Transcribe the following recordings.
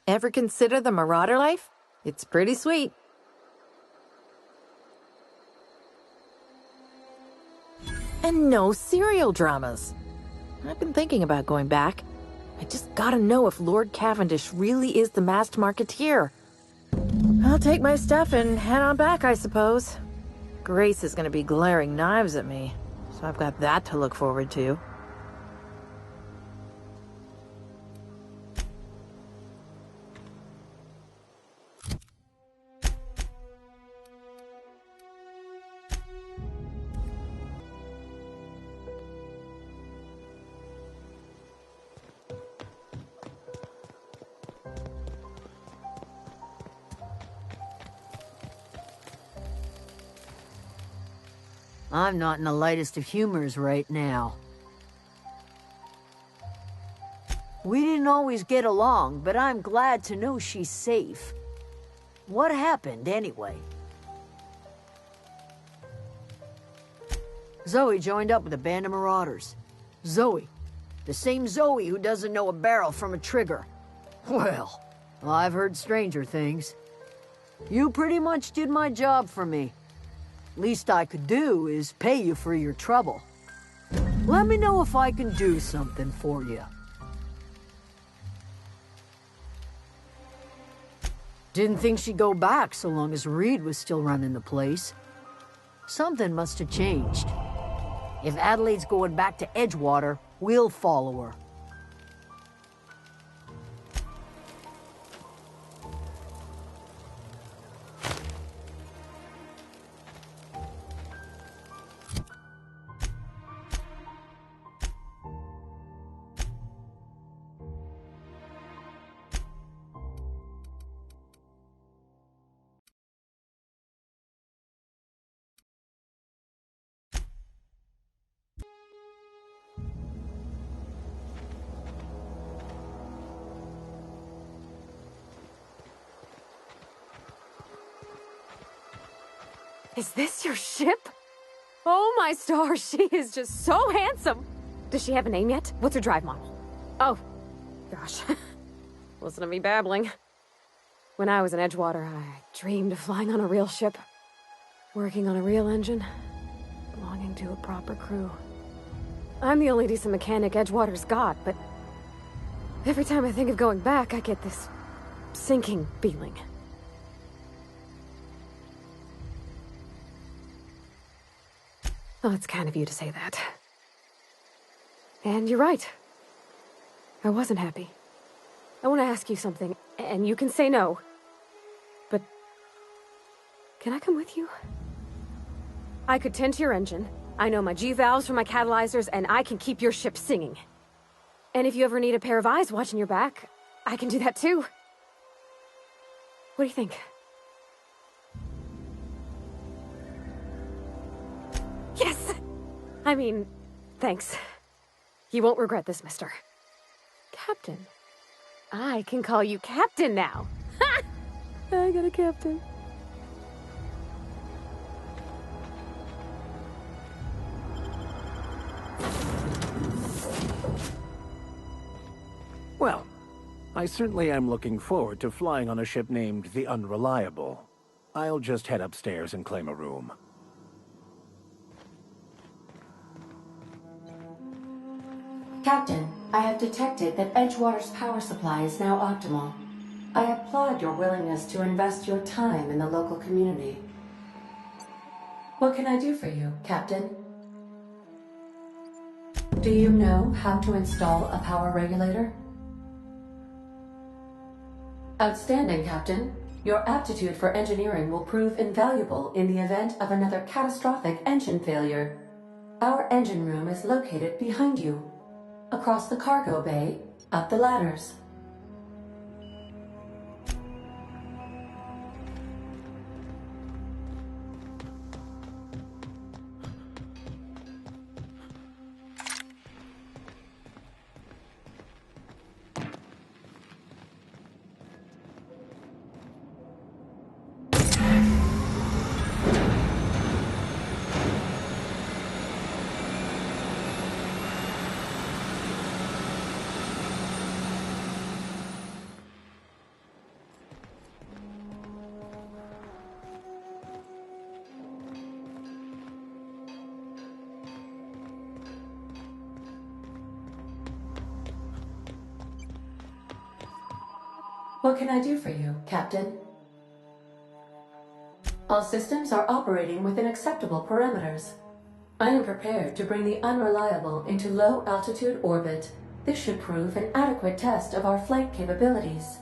Ever consider the marauder life? It's pretty sweet. And no serial dramas. I've been thinking about going back. I just gotta know if Lord Cavendish really is the masked marketeer. I'll take my stuff and head on back, I suppose. Grace is gonna be glaring knives at me, so I've got that to look forward to. I'm not in the lightest of humors right now. We didn't always get along, but I'm glad to know she's safe. What happened, anyway? Zoe joined up with a band of marauders. Zoe. The same Zoe who doesn't know a barrel from a trigger. Well, I've heard stranger things. You pretty much did my job for me. Least I could do is pay you for your trouble. Let me know if I can do something for you. Didn't think she'd go back so long as Reed was still running the place. Something must have changed. If Adelaide's going back to Edgewater, we'll follow her. Is this your ship? Oh my stars, she is just so handsome! Does she have a name yet? What's her drive model? Oh, gosh. Listen to me babbling. When I was in Edgewater, I dreamed of flying on a real ship, working on a real engine, belonging to a proper crew. I'm the only decent mechanic Edgewater's got, but every time I think of going back, I get this sinking feeling. Well, it's kind of you to say that. And you're right. I wasn't happy. I want to ask you something, and you can say no. But can I come with you? I could tend to your engine. I know my G-valves from my catalyzers, and I can keep your ship singing. And if you ever need a pair of eyes watching your back, I can do that too. What do you think? Yes! I mean, thanks. You won't regret this, mister. Captain. I can call you Captain now. Ha! I got a captain. Well, I certainly am looking forward to flying on a ship named the Unreliable. I'll just head upstairs and claim a room. Captain, I have detected that Edgewater's power supply is now optimal. I applaud your willingness to invest your time in the local community. What can I do for you, Captain? Do you know how to install a power regulator? Outstanding, Captain. Your aptitude for engineering will prove invaluable in the event of another catastrophic engine failure. Our engine room is located behind you. Across the cargo bay, up the ladders. What can I do for you, Captain? All systems are operating within acceptable parameters. I am prepared to bring the Unreliable into low-altitude orbit. This should prove an adequate test of our flight capabilities.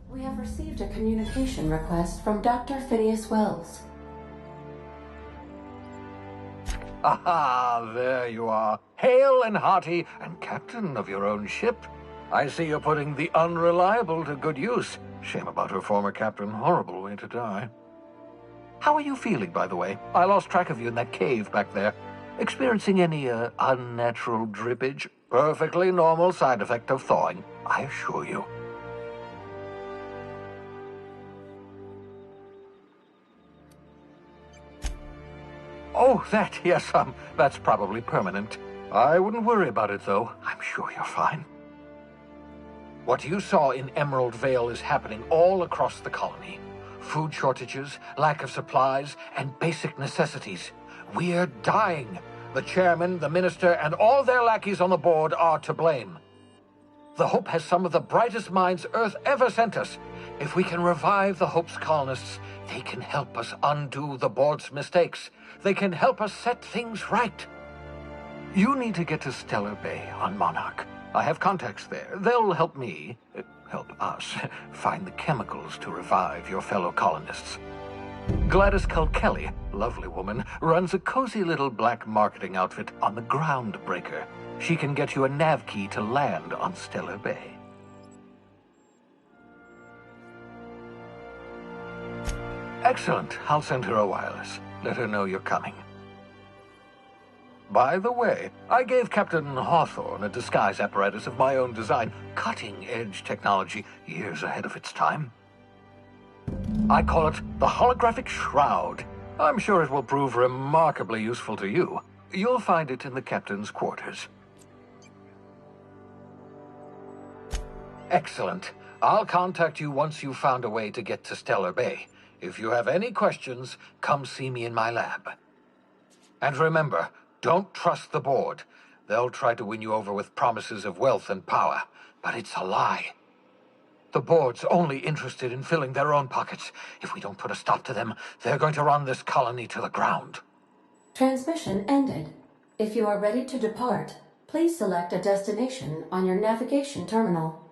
We have received a communication request from Dr. Phineas Wells. Aha, there you are. Hale and hearty, and captain of your own ship. I see you're putting the Unreliable to good use. Shame about her former captain. Horrible way to die. How are you feeling, by the way? I lost track of you in that cave back there. Experiencing any, unnatural drippage? Perfectly normal side effect of thawing, I assure you. Oh, that, yes, that's probably permanent. I wouldn't worry about it, though. I'm sure you're fine. What you saw in Emerald Vale is happening all across the colony. Food shortages, lack of supplies, and basic necessities. We're dying. The chairman, the minister, and all their lackeys on the board are to blame. The Hope has some of the brightest minds Earth ever sent us. If we can revive the Hope's colonists, they can help us undo the board's mistakes. They can help us set things right. You need to get to Stellar Bay on Monarch. I have contacts there. They'll help me, help us, find the chemicals to revive your fellow colonists. Gladys Kelly, lovely woman, runs a cozy little black marketing outfit on the Groundbreaker. She can get you a nav key to land on Stellar Bay. Excellent. I'll send her a wireless. Let her know you're coming. By the way, I gave Captain Hawthorne a disguise apparatus of my own design, cutting-edge technology, years ahead of its time. I call it the Holographic Shroud. I'm sure it will prove remarkably useful to you. You'll find it in the captain's quarters. Excellent. I'll contact you once you've found a way to get to Stellar Bay. If you have any questions, come see me in my lab. And remember, don't trust the board. They'll try to win you over with promises of wealth and power, but it's a lie. The board's only interested in filling their own pockets. If we don't put a stop to them, they're going to run this colony to the ground. Transmission ended. If you are ready to depart, please select a destination on your navigation terminal.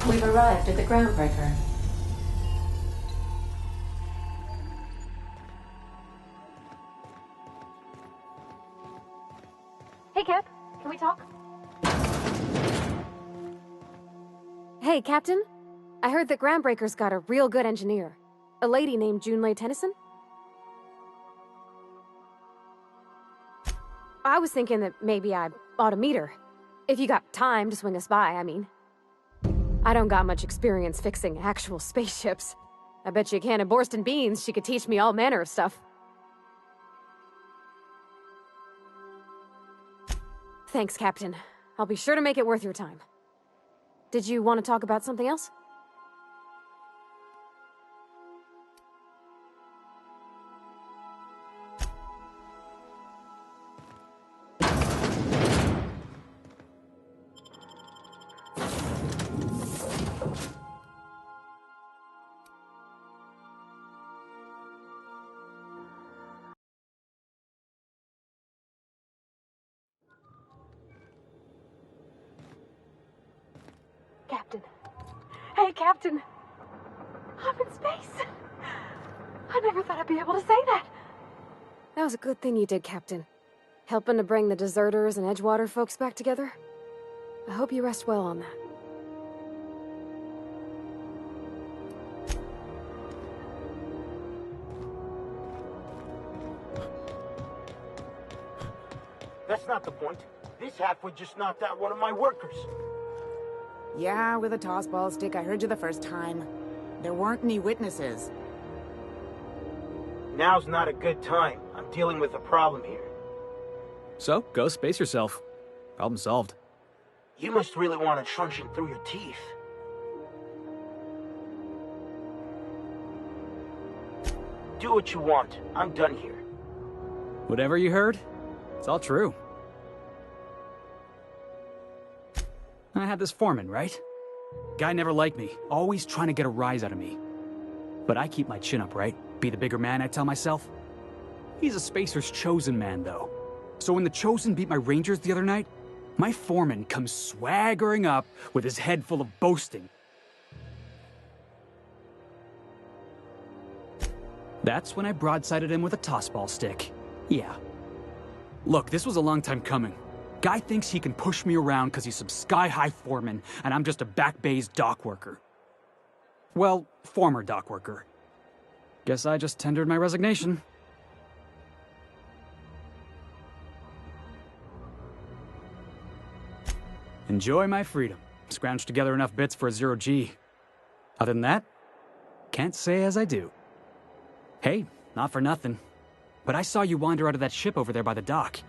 We've arrived at the groundbreaker. Hey, Cap. Can we talk? Hey, Captain. I heard that Groundbreaker's got a real good engineer. A lady named Junlei Tennyson. I was thinking that maybe I ought to meet her. If you got time to swing us by, I mean. I don't got much experience fixing actual spaceships. I bet you a can of Borston beans she could teach me all manner of stuff. Thanks, Captain. I'll be sure to make it worth your time. Did you want to talk about something else? Captain. Hey, Captain. I'm in space. I never thought I'd be able to say that. That was a good thing you did, Captain. Helping to bring the deserters and Edgewater folks back together. I hope you rest well on that. That's not the point. This halfwit just knocked out one of my workers. Yeah, with a tossball stick, I heard you the first time. There weren't any witnesses. Now's not a good time. I'm dealing with a problem here. So, go space yourself. Problem solved. You must really want to truncheon through your teeth. Do what you want. I'm done here. Whatever you heard, it's all true. I had this foreman, right? Guy never liked me, always trying to get a rise out of me. But I keep my chin up, right? Be the bigger man, I tell myself. He's a Spacer's chosen man, though. So when the Chosen beat my Rangers the other night, my foreman comes swaggering up with his head full of boasting. That's when I broadsided him with a tossball stick. Yeah. Look, this was a long time coming. Guy thinks he can push me around because he's some sky-high foreman, and I'm just a back bay's dock worker. Well, former dock worker. Guess I just tendered my resignation. Enjoy my freedom. Scrounged together enough bits for a 0G. Other than that, can't say as I do. Hey, not for nothing, but I saw you wander out of that ship over there by the dock.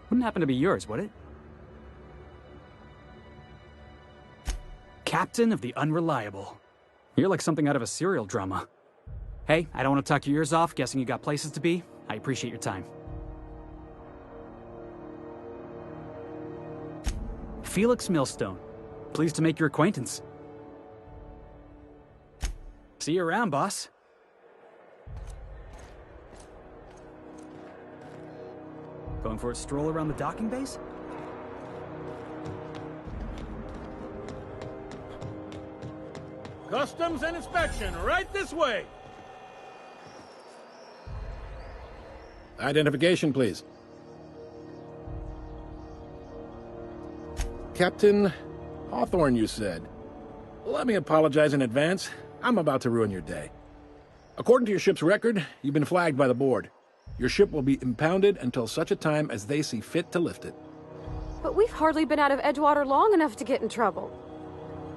Wouldn't happen to be yours, would it? Captain of the Unreliable. You're like something out of a serial drama. Hey, I don't want to talk your ears off, guessing you got places to be. I appreciate your time. Felix Millstone. Pleased to make your acquaintance. See you around, boss. Going for a stroll around the docking base? Customs and inspection, right this way. Identification, please. Captain Hawthorne, you said. Let me apologize in advance. I'm about to ruin your day. According to your ship's record, you've been flagged by the board. Your ship will be impounded until such a time as they see fit to lift it. But we've hardly been out of Edgewater long enough to get in trouble.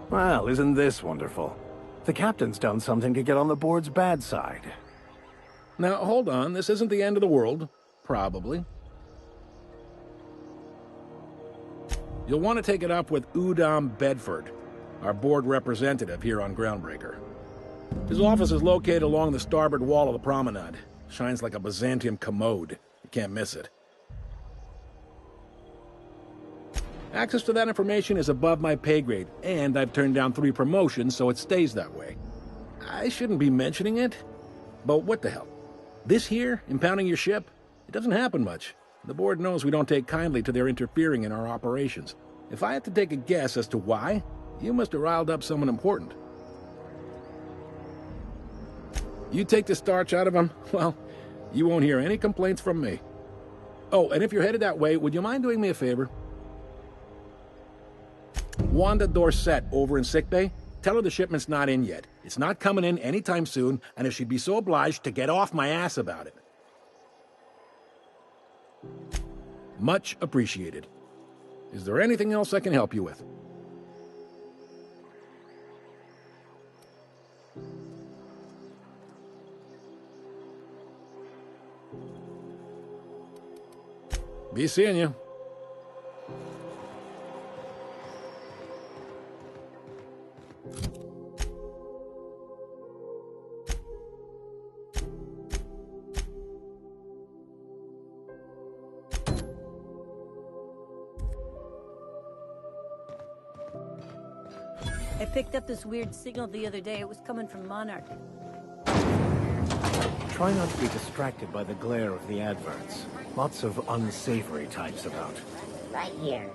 Well, isn't this wonderful? The captain's done something to get on the board's bad side. Now, hold on. This isn't the end of the world. Probably. You'll want to take it up with Udom Bedford, our board representative here on Groundbreaker. His office is located along the starboard wall of the promenade. Shines like a Byzantium commode. You can't miss it. Access to that information is above my pay grade, and I've turned down 3 promotions, so it stays that way. I shouldn't be mentioning it, but what the hell? This here, impounding your ship, it doesn't happen much. The board knows we don't take kindly to their interfering in our operations. If I had to take a guess as to why, You must have riled up someone important. You take the starch out of them, well, you won't hear any complaints from me. Oh, and if you're headed that way, would you mind doing me a favor? Wanda Dorset over in sickbay, tell her the shipment's not in yet. It's not coming in anytime soon, and if she'd be so obliged to get off my ass about it. Much appreciated. Is there anything else I can help you with? Be seeing you. I picked up this weird signal the other day. It was coming from Monarch. Try not to be distracted by the glare of the adverts. Lots of unsavory types about. Right here.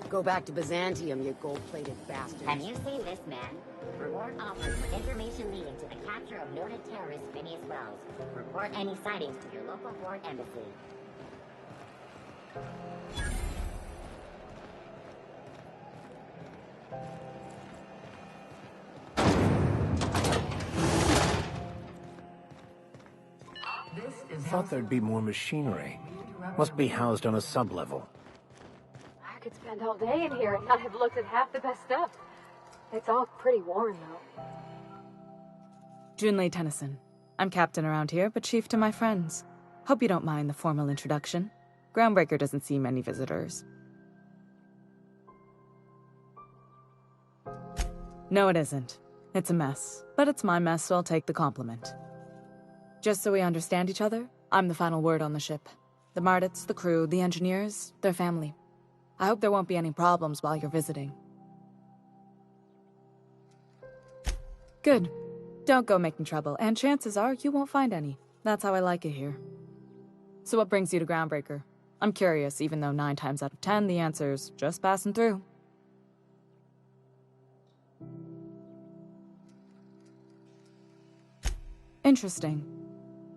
Go back to Byzantium, you gold-plated bastard. Have you seen this man? Reward offered for information leading to the capture of noted terrorist Phineas Wells. Report any sightings to your local foreign embassy. Thought there'd be more machinery. Must be housed on a sub-level. I could spend all day in here and not have looked at half the best stuff. It's all pretty worn, though. Junlei Tennyson. I'm captain around here, but chief to my friends. Hope you don't mind the formal introduction. Groundbreaker doesn't see many visitors. No, it isn't. It's a mess. But it's my mess, so I'll take the compliment. Just so we understand each other, I'm the final word on the ship. The Mardits, the crew, the engineers, their family. I hope there won't be any problems while you're visiting. Good. Don't go making trouble, and chances are you won't find any. That's how I like it here. So what brings you to Groundbreaker? I'm curious, even though 9 times out of 10 the answer's just passing through. Interesting.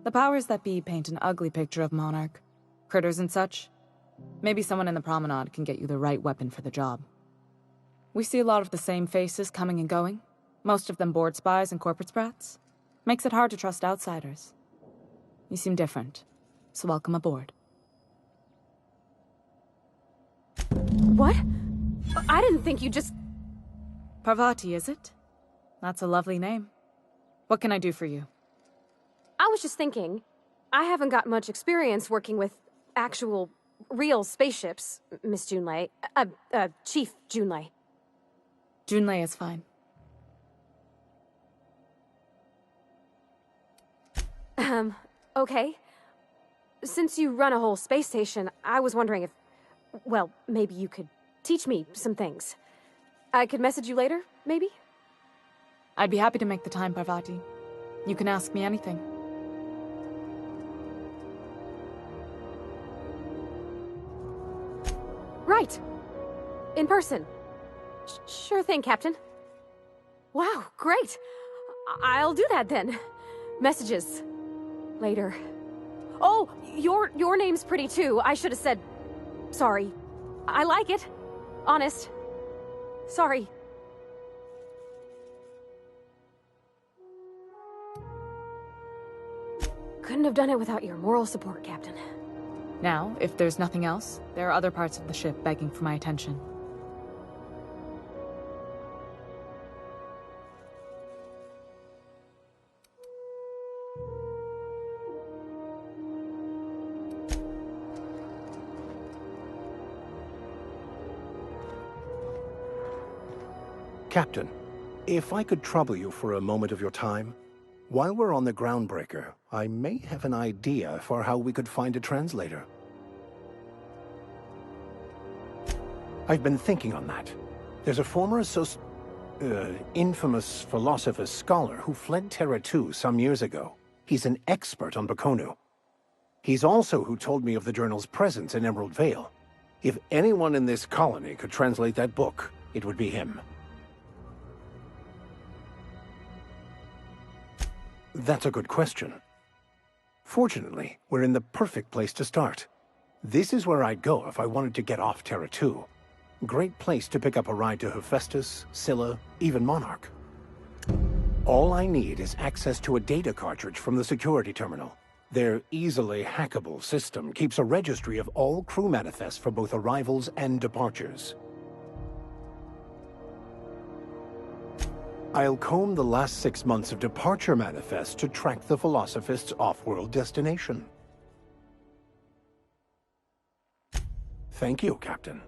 The powers that be paint an ugly picture of Monarch. Critters and such. Maybe someone in the promenade can get you the right weapon for the job. We see a lot of the same faces coming and going. Most of them board spies and corporate sprats. Makes it hard to trust outsiders. You seem different, so welcome aboard. What? I didn't think you just... Parvati, is it? That's a lovely name. What can I do for you? I was just thinking, I haven't got much experience working with actual, real spaceships, Miss Junlei. Chief Junlei. Junlei is fine. Okay. Since you run a whole space station, I was wondering if, well, maybe you could teach me some things. I could message you later, maybe? I'd be happy to make the time, Parvati. You can ask me anything. Right. In person. Sure thing, Captain. Wow, great. I'll do that then. Messages. Later. Oh, your name's pretty too. I should have said... Sorry. I like it. Honest. Sorry. Couldn't have done it without your moral support, Captain. Now, if there's nothing else, there are other parts of the ship begging for my attention. Captain, if I could trouble you for a moment of your time. While we're on the Groundbreaker, I may have an idea for how we could find a translator. I've been thinking on that. There's a former infamous philosopher scholar who fled Terra 2 some years ago. He's an expert on Bakonu. He's also who told me of the journal's presence in Emerald Vale. If anyone in this colony could translate that book, it would be him. That's a good question. Fortunately, we're in the perfect place to start. This is where I'd go if I wanted to get off Terra 2. Great place to pick up a ride to Hephaestus, Scylla, even Monarch. All I need is access to a data cartridge from the security terminal. Their easily hackable system keeps a registry of all crew manifests for both arrivals and departures. I'll comb the last 6 months of departure manifests to track the Philosophist's off-world destination. Thank you, Captain.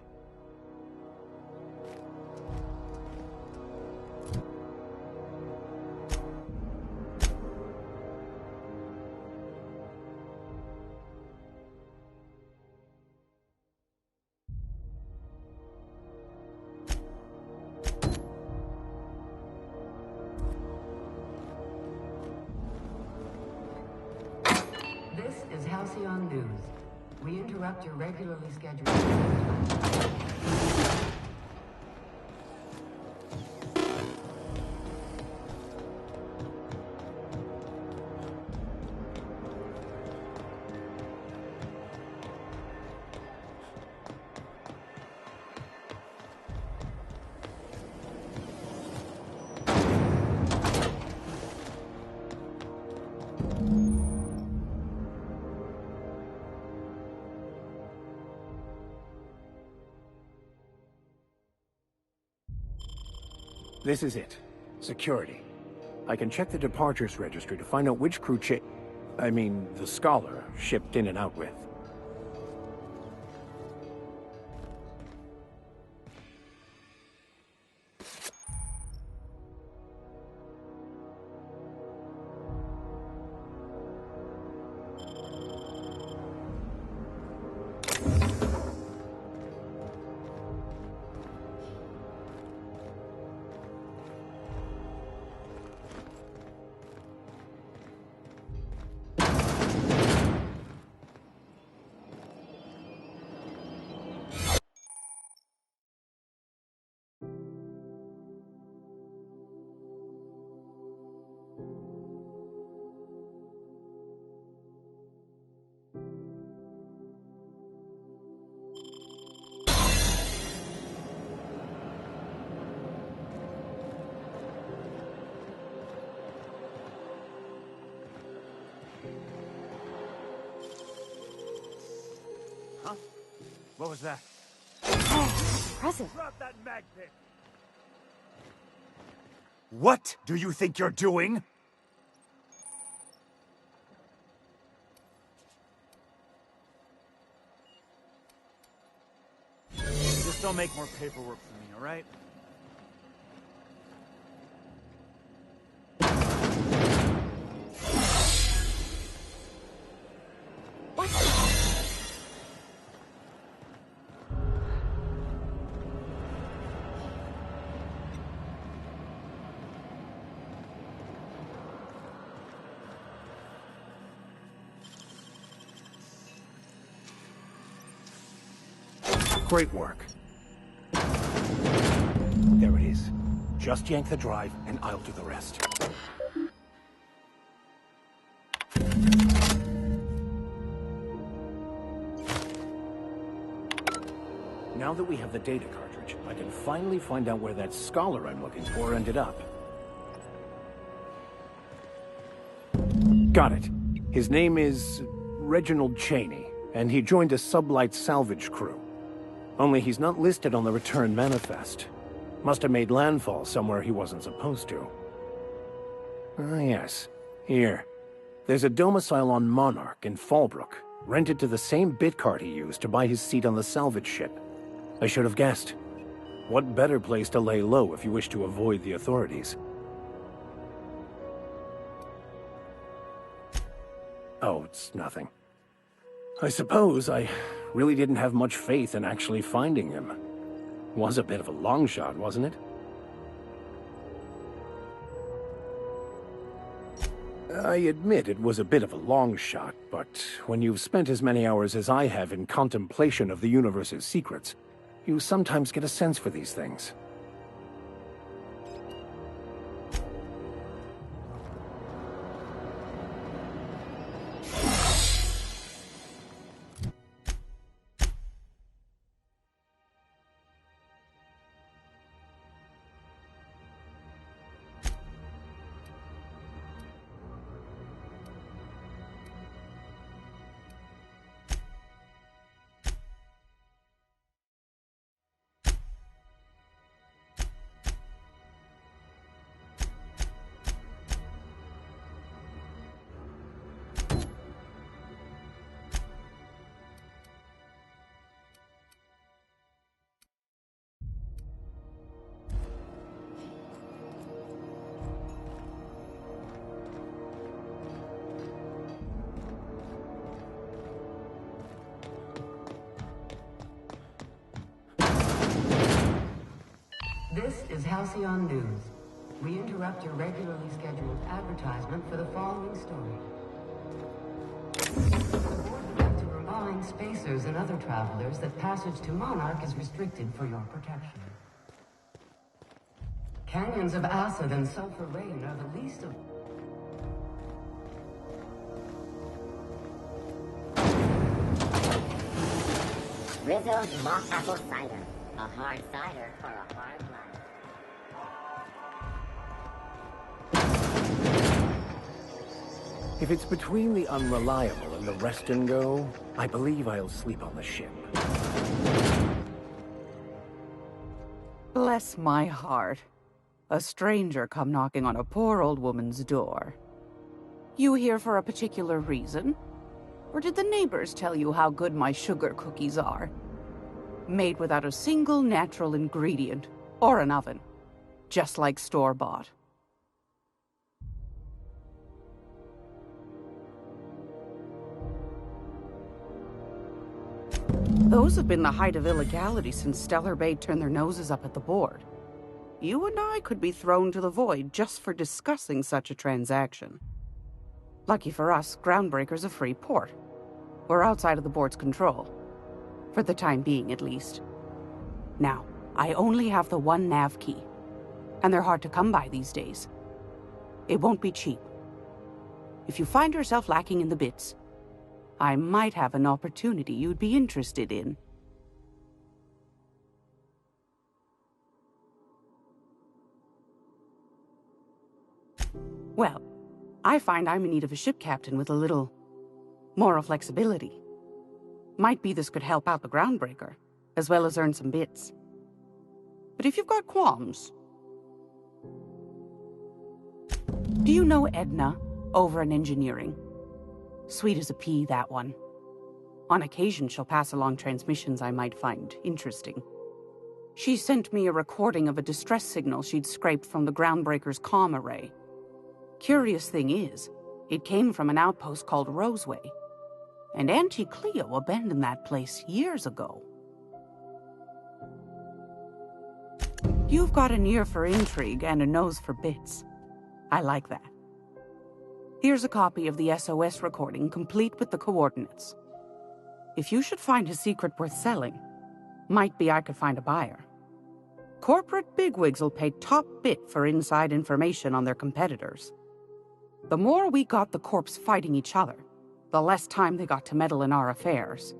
This is Halcyon News. We interrupt your regularly scheduled... This is it. Security. I can check the departures registry to find out which crew the scholar shipped in and out with. Huh? What was that? Impressive. Drop that mag pit. What do you think you're doing? Just don't make more paperwork for me, all right? Great work. There it is. Just yank the drive, and I'll do the rest. Now that we have the data cartridge, I can finally find out where that scholar I'm looking for ended up. Got it. His name is Reginald Cheney, and he joined a sublight salvage crew. Only he's not listed on the return manifest. Must have made landfall somewhere he wasn't supposed to. Ah, yes. Here. There's a domicile on Monarch in Fallbrook, rented to the same bit card he used to buy his seat on the salvage ship. I should have guessed. What better place to lay low if you wish to avoid the authorities? Oh, it's nothing. I suppose I really didn't have much faith in actually finding him. Was a bit of a long shot, wasn't it? I admit it was a bit of a long shot, but when you've spent as many hours as I have in contemplation of the universe's secrets, you sometimes get a sense for these things. This is Halcyon News. We interrupt your regularly scheduled advertisement for the following story. The board would like to remind spacers and other travelers that passage to Monarch is restricted for your protection. Canyons of acid and sulfur rain are the least of... Rizzo's mock apple cider. A hard cider for a hard life. If it's between the Unreliable and the Rest and Go, I believe I'll sleep on the ship. Bless my heart. A stranger come knocking on a poor old woman's door. You here for a particular reason? Or did the neighbors tell you how good my sugar cookies are? Made without a single natural ingredient, or an oven. Just like store-bought. Those have been the height of illegality since Stellar Bay turned their noses up at the board. You and I could be thrown to the void just for discussing such a transaction. Lucky for us, Groundbreaker's a free port. We're outside of the board's control. For the time being, at least. Now, I only have the one nav key. And they're hard to come by these days. It won't be cheap. If you find yourself lacking in the bits, I might have an opportunity you'd be interested in. Well, I find I'm in need of a ship captain with a little moral flexibility. Might be this could help out the Groundbreaker, as well as earn some bits. But if you've got qualms... Do you know Edna, over in engineering? Sweet as a pea, that one. On occasion, she'll pass along transmissions I might find interesting. She sent me a recording of a distress signal she'd scraped from the Groundbreaker's comm array. Curious thing is, it came from an outpost called Roseway. And Auntie Cleo abandoned that place years ago. You've got an ear for intrigue and a nose for bits. I like that. Here's a copy of the SOS recording, complete with the coordinates. If you should find a secret worth selling, might be I could find a buyer. Corporate bigwigs will pay top bit for inside information on their competitors. The more we got the corps fighting each other, the less time they got to meddle in our affairs.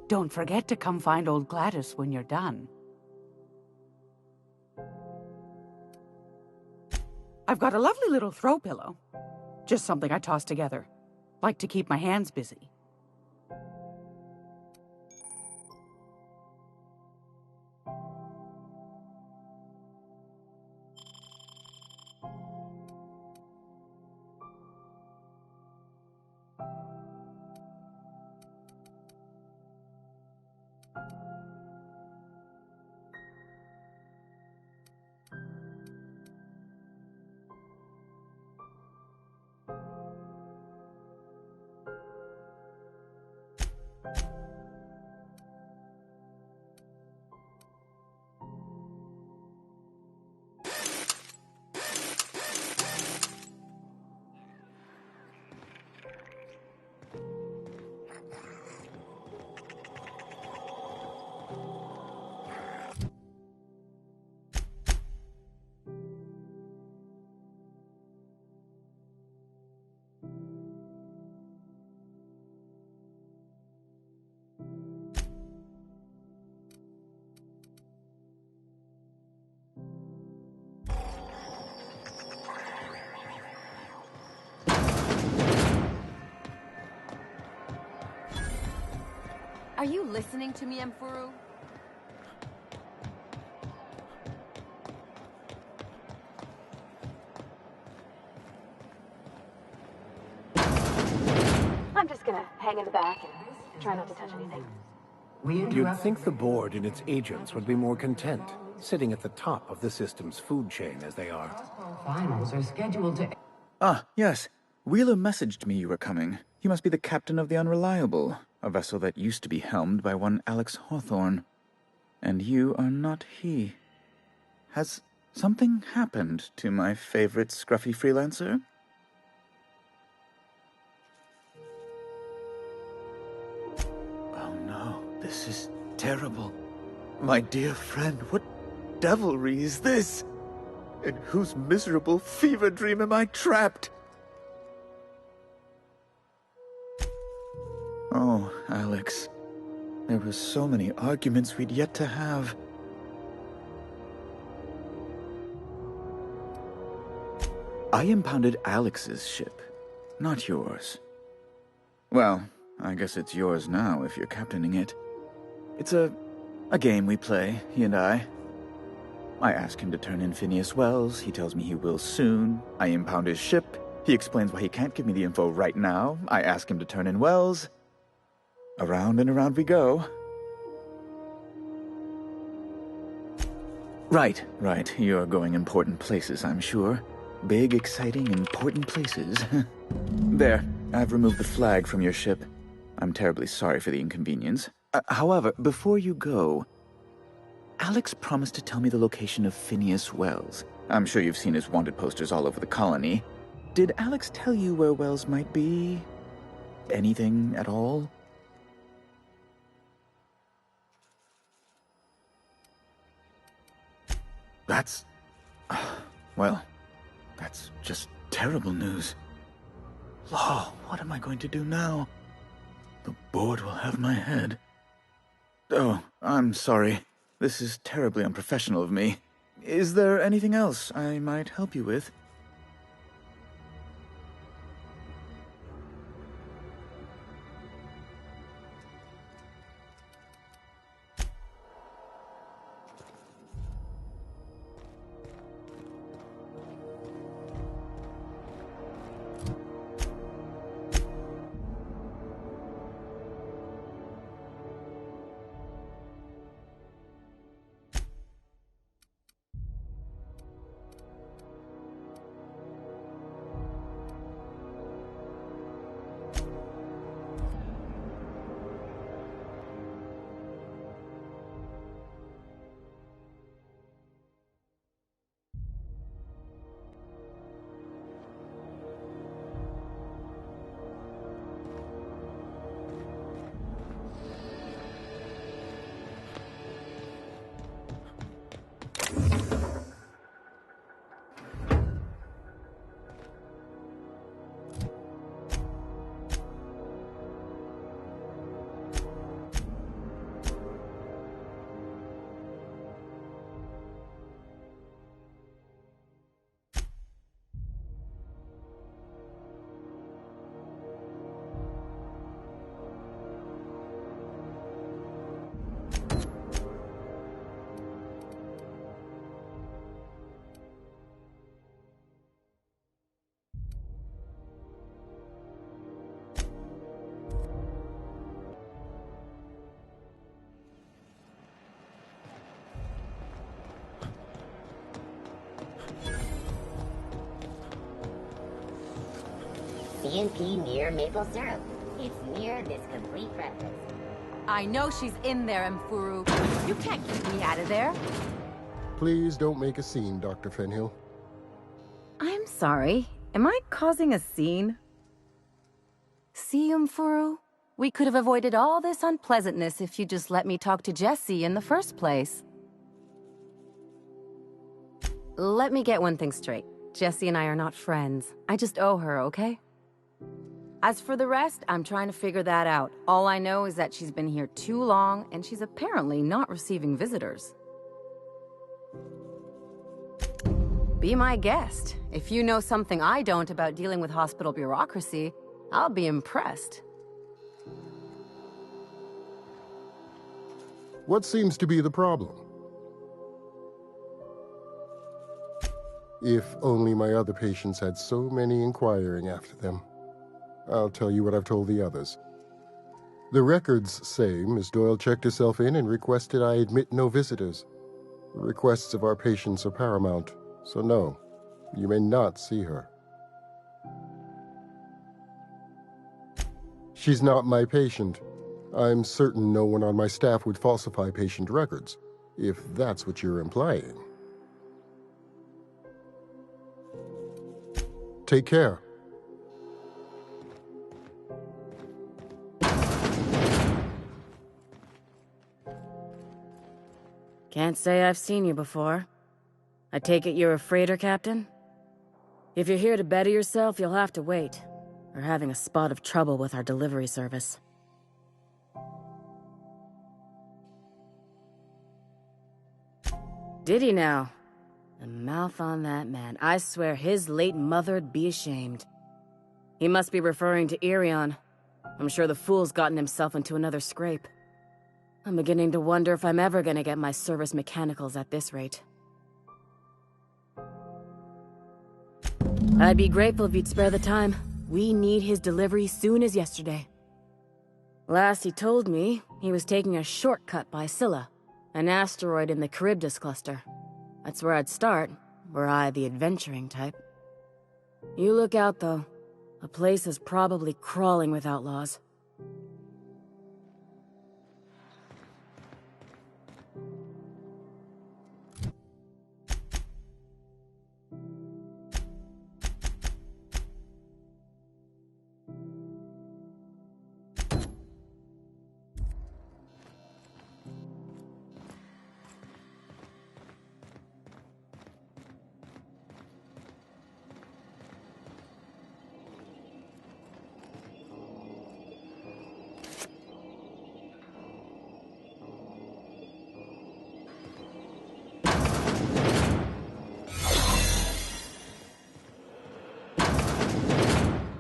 Don't forget to come find old Gladys when you're done. I've got a lovely little throw pillow. Just something I toss together. Like to keep my hands busy. Are you listening to me, Emfuru? I'm just gonna hang in the back and try not to touch anything. You'd think the board and its agents would be more content, sitting at the top of the system's food chain as they are. Finals are scheduled to... Ah, yes. Wheeler messaged me you were coming. He must be the captain of the Unreliable, a vessel that used to be helmed by one Alex Hawthorne. And you are not he. Has something happened to my favorite scruffy freelancer? Oh no, this is terrible. My dear friend, what devilry is this? In whose miserable fever dream am I trapped? Oh, Alex. There were so many arguments we'd yet to have. I impounded Alex's ship, not yours. Well, I guess it's yours now if you're captaining it. It's a game we play, he and I. I ask him to turn in Phineas Wells. He tells me he will soon. I impound his ship. He explains why he can't give me the info right now. I ask him to turn in Wells. Around and around we go. Right. You're going important places, I'm sure. Big, exciting, important places. There, I've removed the flag from your ship. I'm terribly sorry for the inconvenience. However, before you go, Alex promised to tell me the location of Phineas Wells. I'm sure you've seen his wanted posters all over the colony. Did Alex tell you where Wells might be? Anything at all? That's... well, that's just terrible news. Law, what am I going to do now? The board will have my head. Oh, I'm sorry. This is terribly unprofessional of me. Is there anything else I might help you with? CNP near maple syrup. It's near this complete breakfast. I know she's in there, Emfuru. You can't keep me out of there. Please don't make a scene, Dr. Fenhill. I'm sorry. Am I causing a scene? See, Emfuru? We could have avoided all this unpleasantness if you just let me talk to Jessie in the first place. Let me get one thing straight. Jessie and I are not friends. I just owe her, okay? As for the rest, I'm trying to figure that out. All I know is that she's been here too long, and she's apparently not receiving visitors. Be my guest. If you know something I don't about dealing with hospital bureaucracy, I'll be impressed. What seems to be the problem? If only my other patients had so many inquiring after them. I'll tell you what I've told the others. The records say Miss Doyle checked herself in and requested I admit no visitors. The requests of our patients are paramount, so no, you may not see her. She's not my patient. I'm certain no one on my staff would falsify patient records, if that's what you're implying. Take care. Can't say I've seen you before. I take it you're a freighter captain? If you're here to better yourself, you'll have to wait. We're having a spot of trouble with our delivery service. Did he now? The mouth on that man. I swear his late mother'd be ashamed. He must be referring to Irion. I'm sure the fool's gotten himself into another scrape. I'm beginning to wonder if I'm ever gonna get my service mechanicals at this rate. I'd be grateful if you'd spare the time. We need his delivery soon as yesterday. Last he told me, he was taking a shortcut by Scylla, an asteroid in the Charybdis cluster. That's where I'd start, were I the adventuring type. You look out, though. The place is probably crawling with outlaws.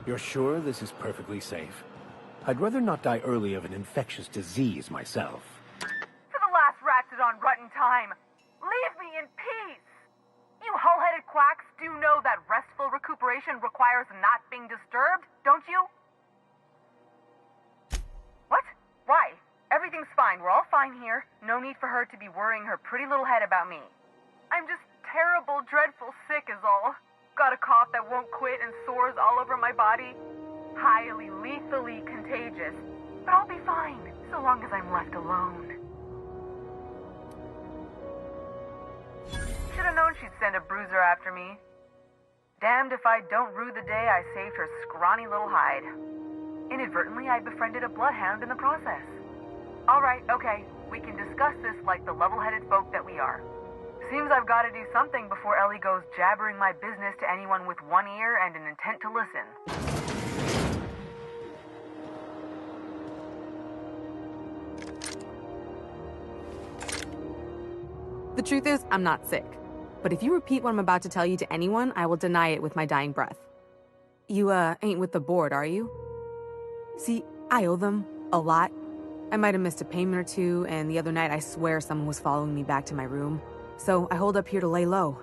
You're sure this is perfectly safe? I'd rather not die early of an infectious disease myself. For the last rat's on rotten time, leave me in peace! You hull-headed quacks do know that restful recuperation requires not being disturbed, don't you? What? Why? Everything's fine. We're all fine here. No need for her to be worrying her pretty little head about me. I'm just terrible, dreadful sick is all. Got a cough that won't quit and sores all over my body. Highly, lethally contagious. But I'll be fine, so long as I'm left alone. Should've known she'd send a bruiser after me. Damned if I don't rue the day I saved her scrawny little hide. Inadvertently, I befriended a bloodhound in the process. Alright, okay, we can discuss this like the level-headed folk that we are. Seems I've got to do something before Ellie goes jabbering my business to anyone with one ear and an intent to listen. The truth is, I'm not sick. But if you repeat what I'm about to tell you to anyone, I will deny it with my dying breath. You, ain't with the board, are you? See, I owe them a lot. I might have missed a payment or two, and the other night I swear someone was following me back to my room. So I hold up here to lay low.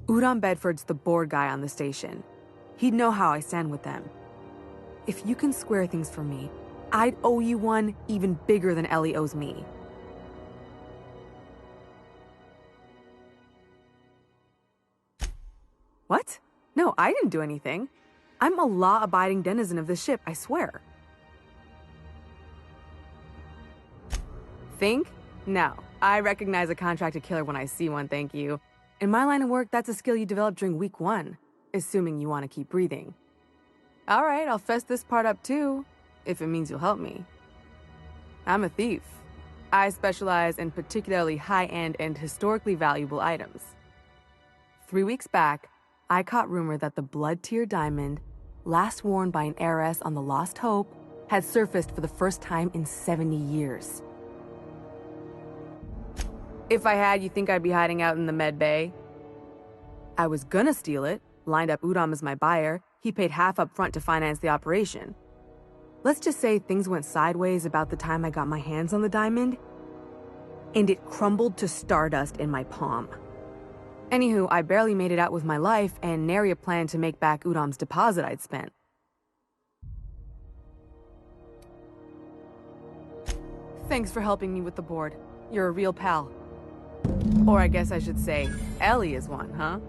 Udon Bedford's the board guy on the station. He'd know how I stand with them. If you can square things for me, I'd owe you one even bigger than Ellie owes me. What? No, I didn't do anything. I'm a law-abiding denizen of the ship, I swear. Think? No. I recognize a contracted killer when I see one, thank you. In my line of work, that's a skill you develop during week 1, assuming you want to keep breathing. Alright, I'll fess this part up too, if it means you'll help me. I'm a thief. I specialize in particularly high-end and historically valuable items. 3 weeks back, I caught rumor that the blood-tier diamond, last worn by an heiress on the Lost Hope, had surfaced for the first time in 70 years. If I had, you think I'd be hiding out in the med bay? I was gonna steal it, lined up Udom as my buyer. He paid half up front to finance the operation. Let's just say things went sideways about the time I got my hands on the diamond, and it crumbled to stardust in my palm. Anywho, I barely made it out with my life, and nary a plan to make back Udam's deposit I'd spent. Thanks for helping me with the board. You're a real pal. Or I guess I should say, Ellie is one, huh?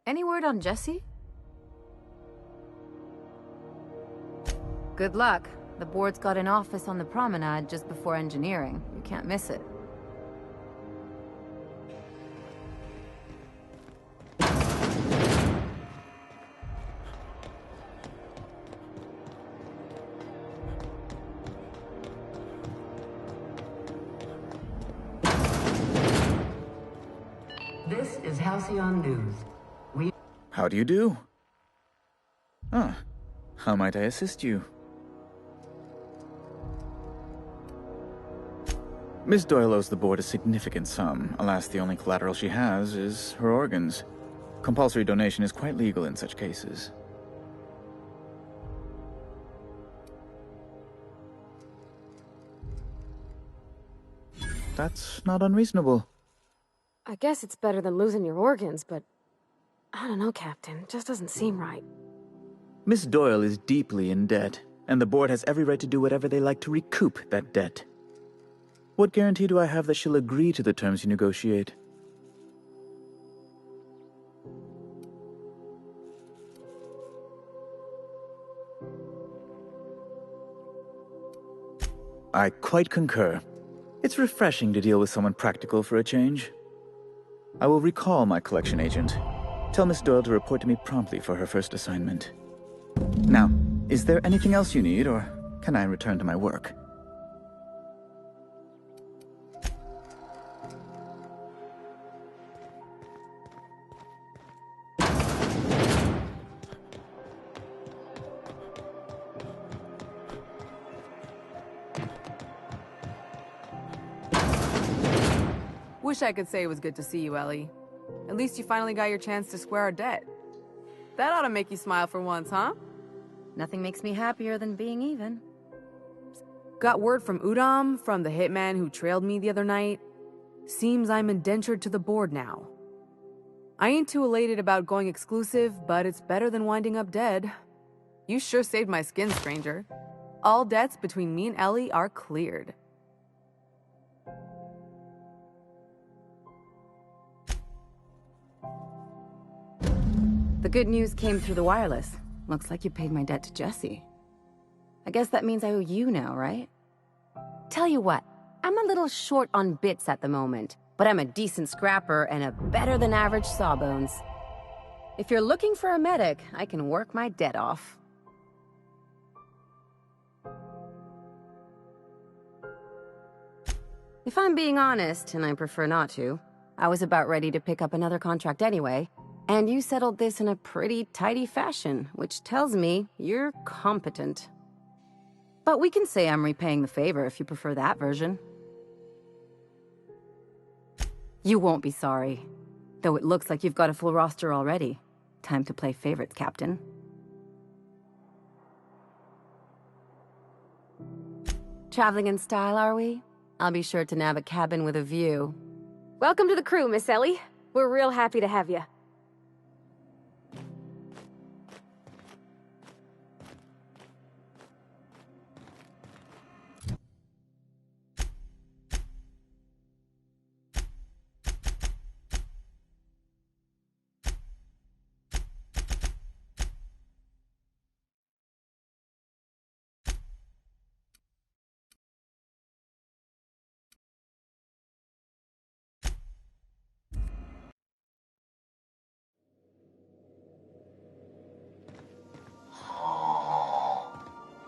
Any word on Jesse? Good luck. The board's got an office on the promenade just before engineering. You can't miss it. This is Halcyon News. How do you do? Ah, how might I assist you? Miss Doyle owes the board a significant sum. Alas, the only collateral she has is her organs. Compulsory donation is quite legal in such cases. That's not unreasonable. I guess it's better than losing your organs, but I don't know, Captain. It just doesn't seem right. Miss Doyle is deeply in debt, and the board has every right to do whatever they like to recoup that debt. What guarantee do I have that she'll agree to the terms you negotiate? I quite concur. It's refreshing to deal with someone practical for a change. I will recall my collection agent. Tell Miss Doyle to report to me promptly for her first assignment. Now, is there anything else you need, or can I return to my work? Wish I could say it was good to see you, Ellie. At least you finally got your chance to square our debt. That ought to make you smile for once, huh? Nothing makes me happier than being even. Got word from Udam, from the hitman who trailed me the other night. Seems I'm indentured to the board now. I ain't too elated about going exclusive, but it's better than winding up dead. You sure saved my skin, stranger. All debts between me and Ellie are cleared. The good news came through the wireless. Looks like you paid my debt to Jesse. I guess that means I owe you now, right? Tell you what, I'm a little short on bits at the moment, but I'm a decent scrapper and a better-than-average sawbones. If you're looking for a medic, I can work my debt off. If I'm being honest, and I prefer not to, I was about ready to pick up another contract anyway, and you settled this in a pretty tidy fashion, which tells me you're competent. But we can say I'm repaying the favor if you prefer that version. You won't be sorry. Though it looks like you've got a full roster already. Time to play favorites, Captain. Traveling in style, are we? I'll be sure to nab a cabin with a view. Welcome to the crew, Miss Ellie. We're real happy to have you.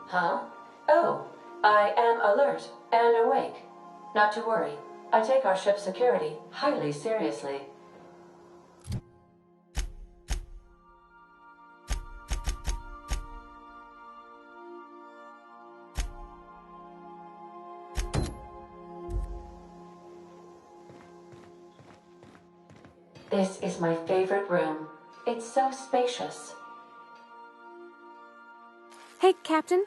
Huh? Oh, I am alert and awake. Not to worry. I take our ship's security highly seriously. This is my favorite room. It's so spacious. Hey, Captain.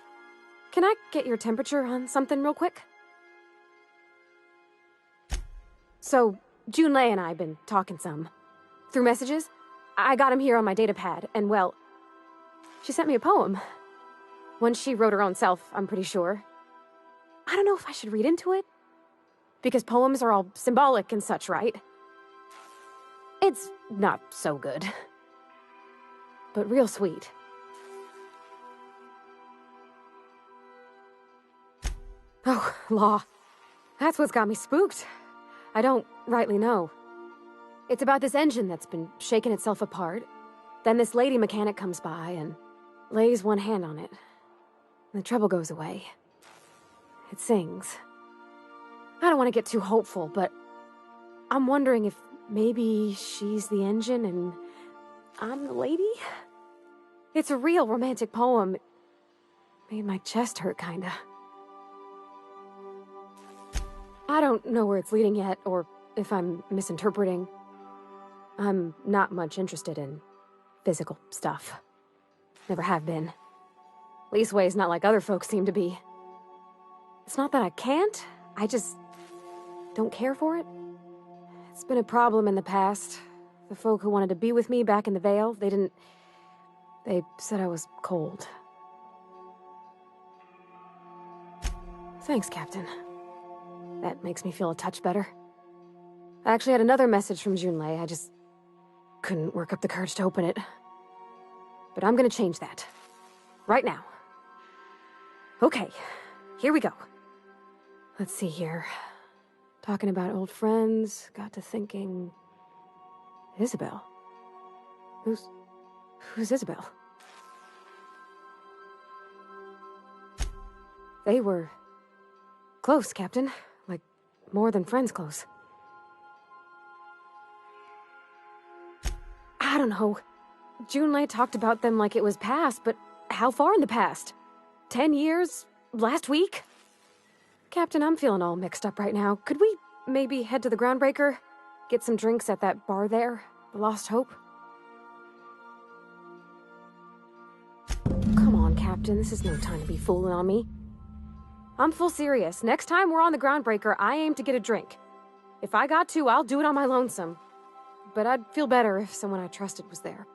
Can I get your temperature on something real quick? So, Junlei and I have been talking some. Through messages. I got him here on my datapad, and well, she sent me a poem. One she wrote her own self, I'm pretty sure. I don't know if I should read into it. Because poems are all symbolic and such, right? It's not so good. But real sweet. Oh, law. That's what's got me spooked. I don't rightly know. It's about this engine that's been shaking itself apart. Then this lady mechanic comes by and lays one hand on it. The trouble goes away. It sings. I don't want to get too hopeful, but I'm wondering if maybe she's the engine and I'm the lady? It's a real romantic poem. It made my chest hurt, kinda. I don't know where it's leading yet, or if I'm misinterpreting. I'm not much interested in physical stuff. Never have been. Leastways, not like other folks seem to be. It's not that I can't, I just don't care for it. It's been a problem in the past. The folk who wanted to be with me back in the Vale, they said I was cold. Thanks, Captain. That makes me feel a touch better. I actually had another message from Junlei. I just couldn't work up the courage to open it. But I'm gonna change that. Right now. Okay, here we go. Let's see here. Talking about old friends, got to thinking... Isabel? Who's Isabel? They were... close, Captain. Like, more than friends close. I don't know. Junlei talked about them like it was past, but how far in the past? 10 years? Last week? Captain, I'm feeling all mixed up right now. Could we maybe head to the Groundbreaker? Get some drinks at that bar there? The Lost Hope? Come on, Captain. This is no time to be fooling on me. I'm full serious. Next time we're on the Groundbreaker, I aim to get a drink. If I got to, I'll do it on my lonesome. But I'd feel better if someone I trusted was there.